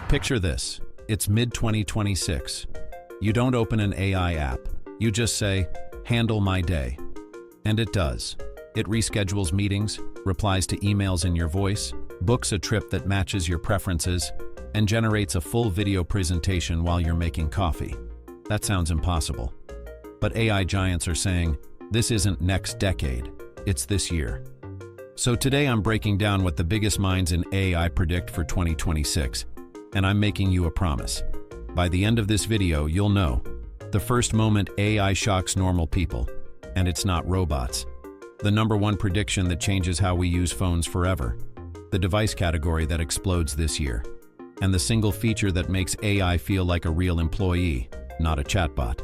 Picture this. It's mid-2026. You don't open an AI app. You just say, "Handle my day." And it does. It reschedules meetings, replies to emails in your voice, books a trip that matches your preferences, and generates a full video presentation while you're making coffee. That sounds impossible. But AI giants are saying, this isn't next decade, it's this year. So today I'm breaking down what the biggest minds in AI predict for 2026, and I'm making you a promise. By the end of this video, you'll know the first moment AI shocks normal people, and it's not robots. The number one prediction that changes how we use phones forever, the device category that explodes this year, and the single feature that makes AI feel like a real employee, not a chatbot.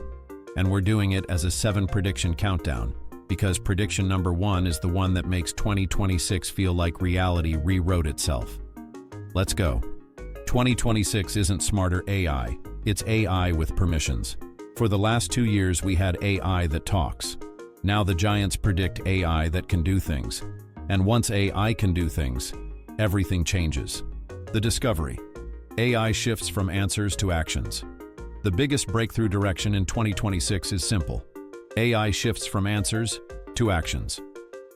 And we're doing it as a 7 prediction countdown, because prediction number 1 is the one that makes 2026 feel like reality rewrote itself. Let's go. 2026 isn't smarter AI, it's AI with permissions. For the last 2 years we had AI that talks. Now the giants predict AI that can do things. And once AI can do things, everything changes. The discovery. AI shifts from answers to actions. The biggest breakthrough direction in 2026 is simple. AI shifts from answers to actions.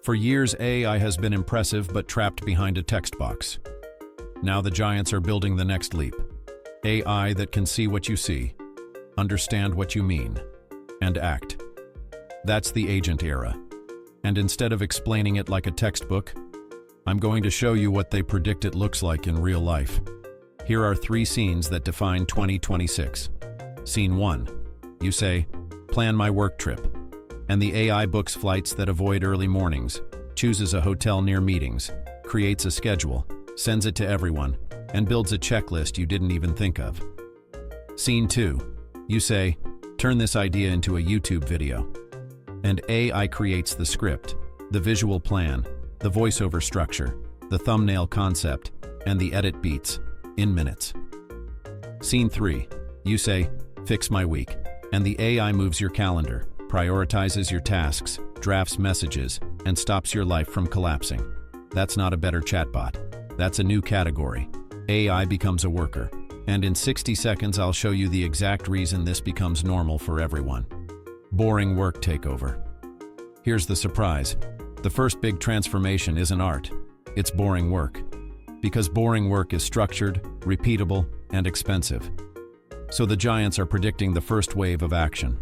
For years, AI has been impressive but trapped behind a text box. Now the giants are building the next leap. AI that can see what you see, understand what you mean, and act. That's the agent era. And instead of explaining it like a textbook, I'm going to show you what they predict it looks like in real life. Here are 3 scenes that define 2026. Scene 1. You say, "Plan my work trip." And the AI books flights that avoid early mornings, chooses a hotel near meetings, creates a schedule, sends it to everyone, and builds a checklist you didn't even think of. Scene 2. You say, "Turn this idea into a YouTube video." And AI creates the script, the visual plan, the voiceover structure, the thumbnail concept, and the edit beats, in minutes. Scene 3. You say, "Fix my week." And the AI moves your calendar, prioritizes your tasks, drafts messages, and stops your life from collapsing. That's not a better chatbot. That's a new category. AI becomes a worker. And in 60 seconds, I'll show you the exact reason this becomes normal for everyone. Boring work takeover. Here's the surprise. The first big transformation isn't art. It's boring work. Because boring work is structured, repeatable, and expensive. So the giants are predicting the first wave of action.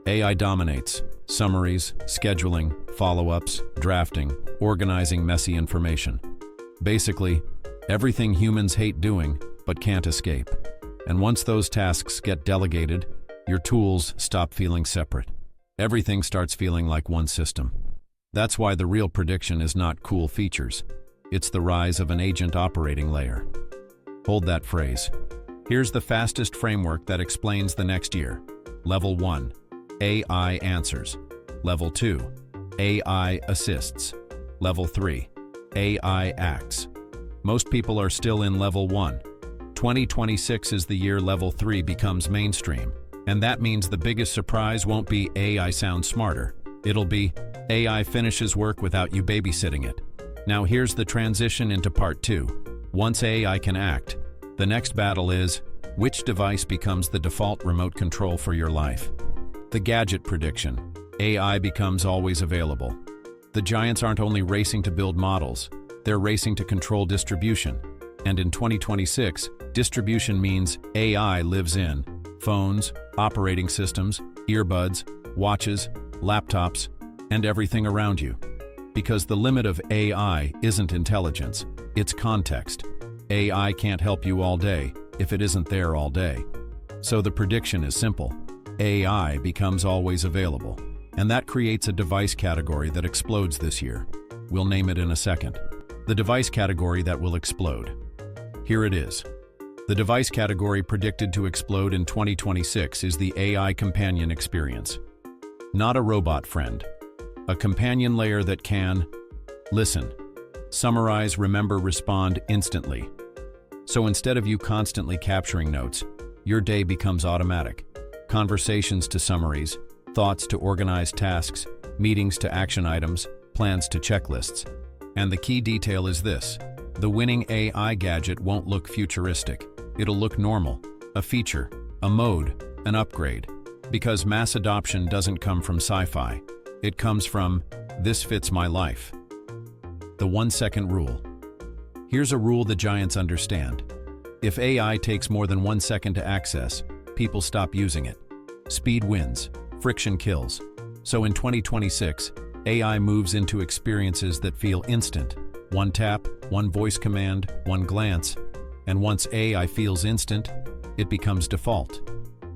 AI dominates. Summaries, scheduling, follow-ups, drafting, organizing messy information. Basically, everything humans hate doing but can't escape. And once those tasks get delegated, your tools stop feeling separate. Everything starts feeling like one system. That's why the real prediction is not cool features. It's the rise of an agent operating layer. Hold that phrase. Here's the fastest framework that explains the next year. Level 1. AI answers. Level 2. AI assists. Level 3. AI acts. Most people are still in Level 1. 2026 is the year Level 3 becomes mainstream. And that means the biggest surprise won't be AI sounds smarter. It'll be AI finishes work without you babysitting it. Now here's the transition into part 2. Once AI can act, the next battle is, which device becomes the default remote control for your life? The gadget prediction. AI becomes always available. The giants aren't only racing to build models, they're racing to control distribution. And in 2026, distribution means AI lives in phones, operating systems, earbuds, watches, laptops, and everything around you. Because the limit of AI isn't intelligence, it's context. AI can't help you all day if it isn't there all day. So the prediction is simple. AI becomes always available. And that creates a device category that explodes this year. We'll name it in a second. The device category that will explode. Here it is. The device category predicted to explode in 2026 is the AI companion experience. Not a robot friend. A companion layer that can listen, summarize, remember, respond instantly. So instead of you constantly capturing notes, your day becomes automatic. Conversations to summaries, thoughts to organized tasks, meetings to action items, plans to checklists. And the key detail is this: the winning AI gadget won't look futuristic. It'll look normal, a feature, a mode, an upgrade. Because mass adoption doesn't come from sci-fi. It comes from, this fits my life. The 1-second rule. Here's a rule the giants understand. If AI takes more than 1 second to access, people stop using it. Speed wins, friction kills. So in 2026, AI moves into experiences that feel instant. One tap, one voice command, one glance. And once AI feels instant, it becomes default.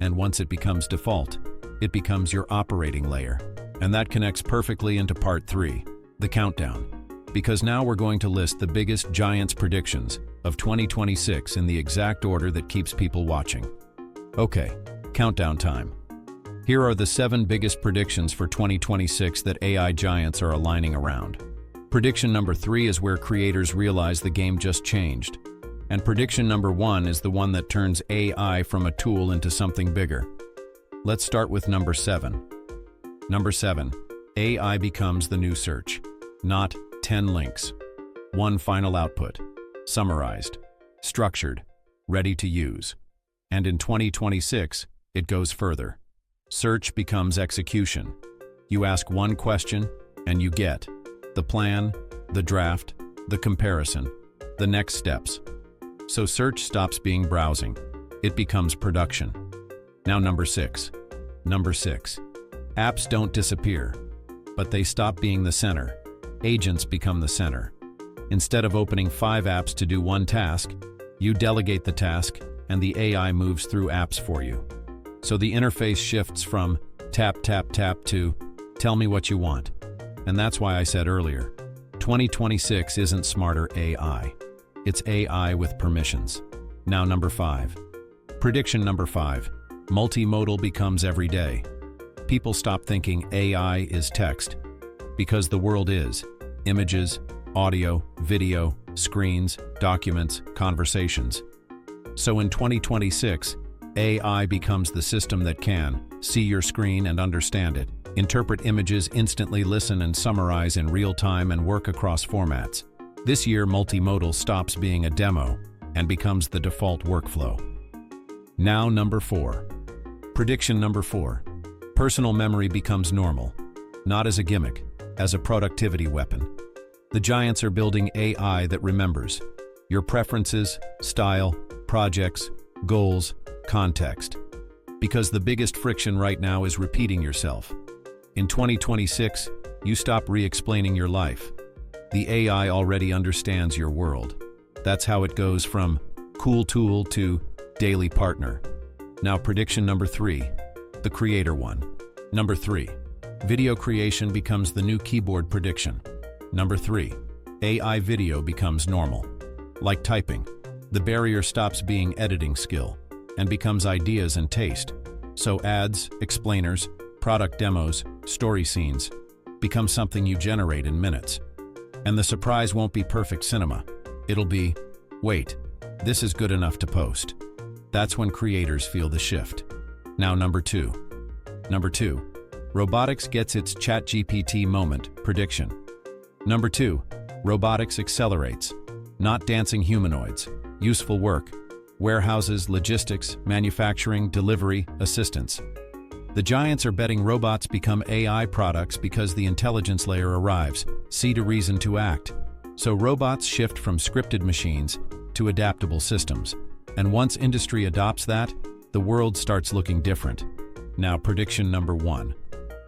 And once it becomes default, it becomes your operating layer. And that connects perfectly into part 3, the countdown. Because now we're going to list the biggest giants' predictions of 2026 in the exact order that keeps people watching. Okay, countdown time. Here are the 7 biggest predictions for 2026 that AI giants are aligning around. Prediction number 3 is where creators realize the game just changed. And prediction number 1 is the one that turns AI from a tool into something bigger. Let's start with number 7. Number 7. AI becomes the new search. Not 10 links. One final output. Summarized. Structured. Ready to use. And in 2026, it goes further. Search becomes execution. You ask one question, and you get the plan, the draft, the comparison, the next steps. So search stops being browsing. It becomes production. Now number 6. Number 6. Apps don't disappear, but they stop being the center. Agents become the center. Instead of opening 5 apps to do one task, you delegate the task, and the AI moves through apps for you. So the interface shifts from tap, tap, tap to tell me what you want. And that's why I said earlier, 2026 isn't smarter AI. It's AI with permissions. Now number 5. Prediction number 5. Multimodal becomes everyday. People stop thinking AI is text, because the world is images, audio, video, screens, documents, conversations. So in 2026, AI becomes the system that can see your screen and understand it, interpret images instantly, listen and summarize in real time, and work across formats. This year, multimodal stops being a demo and becomes the default workflow. Now number 4. Prediction number 4. Personal memory becomes normal, not as a gimmick, as a productivity weapon. The giants are building AI that remembers your preferences, style, projects, goals, context. Because the biggest friction right now is repeating yourself. In 2026, you stop re-explaining your life. The AI already understands your world. That's how it goes from cool tool to daily partner. Now prediction number 3, the creator one. Number 3, video creation becomes the new keyboard prediction. Number 3, AI video becomes normal. Like typing, the barrier stops being editing skill and becomes ideas and taste. So ads, explainers, product demos, story scenes become something you generate in minutes. And the surprise won't be perfect cinema. It'll be, wait, this is good enough to post. That's when creators feel the shift. Now number 2. Number 2. Robotics gets its ChatGPT moment prediction. Number 2. Robotics accelerates. Not dancing humanoids. Useful work. Warehouses, logistics, manufacturing, delivery, assistance. The giants are betting robots become AI products because the intelligence layer arrives, see to reason to act. So robots shift from scripted machines to adaptable systems. And once industry adopts that, the world starts looking different. Now prediction number 1.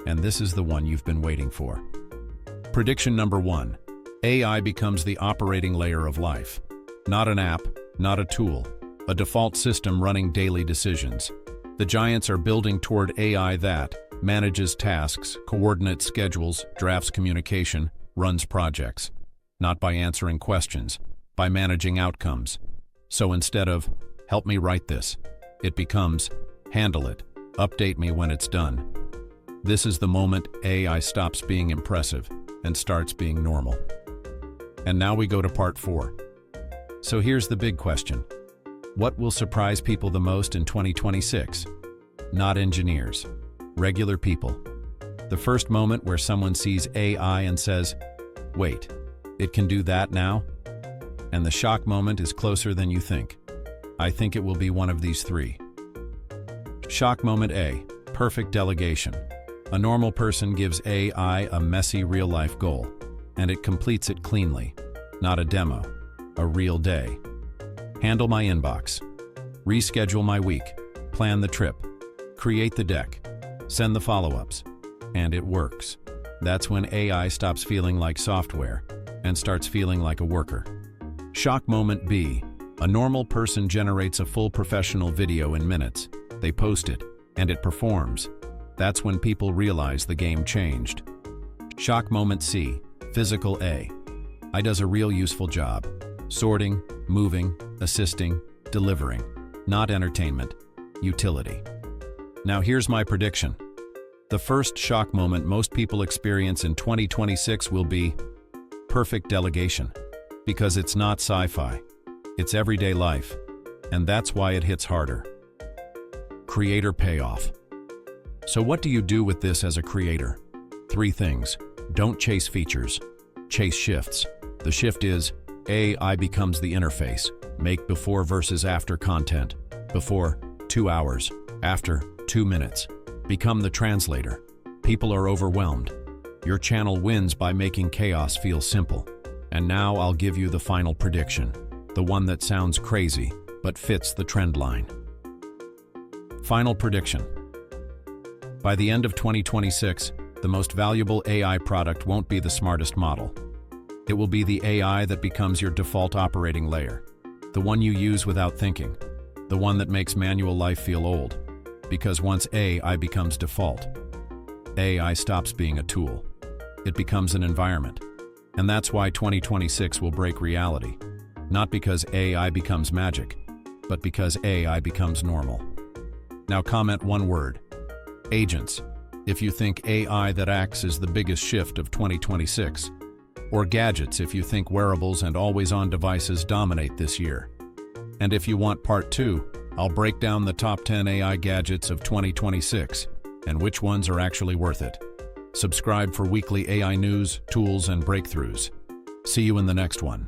And this is the one you've been waiting for. Prediction number 1. AI becomes the operating layer of life. Not an app, not a tool, a default system running daily decisions. The giants are building toward AI that manages tasks, coordinates schedules, drafts communication, runs projects. Not by answering questions, by managing outcomes. So instead of, help me write this, it becomes, handle it, update me when it's done. This is the moment AI stops being impressive and starts being normal. And now we go to part 4. So here's the big question. What will surprise people the most in 2026? Not engineers, regular people. The first moment where someone sees AI and says, wait, it can do that now? And the shock moment is closer than you think. I think it will be one of these three. Shock moment A, perfect delegation. A normal person gives AI a messy real-life goal, and it completes it cleanly. Not a demo, a real day. Handle my inbox. Reschedule my week. Plan the trip. Create the deck. Send the follow-ups. And it works. That's when AI stops feeling like software and starts feeling like a worker. Shock moment B. A normal person generates a full professional video in minutes. They post it, and it performs. That's when people realize the game changed. Shock moment C. Physical A. I does a real useful job. Sorting, moving, assisting, delivering. Not entertainment. Utility. Now here's my prediction. The first shock moment most people experience in 2026 will be perfect delegation. Because it's not sci-fi. It's everyday life. And that's why it hits harder. Creator payoff. So what do you do with this as a creator? 3 things. Don't chase features. Chase shifts. The shift is AI becomes the interface. Make before versus after content. Before, 2 hours. After, 2 minutes. Become the translator. People are overwhelmed. Your channel wins by making chaos feel simple. And now I'll give you the final prediction. The one that sounds crazy, but fits the trend line. Final prediction. By the end of 2026, the most valuable AI product won't be the smartest model. It will be the AI that becomes your default operating layer. The one you use without thinking. The one that makes manual life feel old. Because once AI becomes default, AI stops being a tool. It becomes an environment. And that's why 2026 will break reality. Not because AI becomes magic, but because AI becomes normal. Now comment one word. Agents, if you think AI that acts is the biggest shift of 2026. Or gadgets if you think wearables and always-on devices dominate this year. And if you want part 2, I'll break down the top 10 AI gadgets of 2026 and which ones are actually worth it. Subscribe for weekly AI news, tools, and breakthroughs. See you in the next one.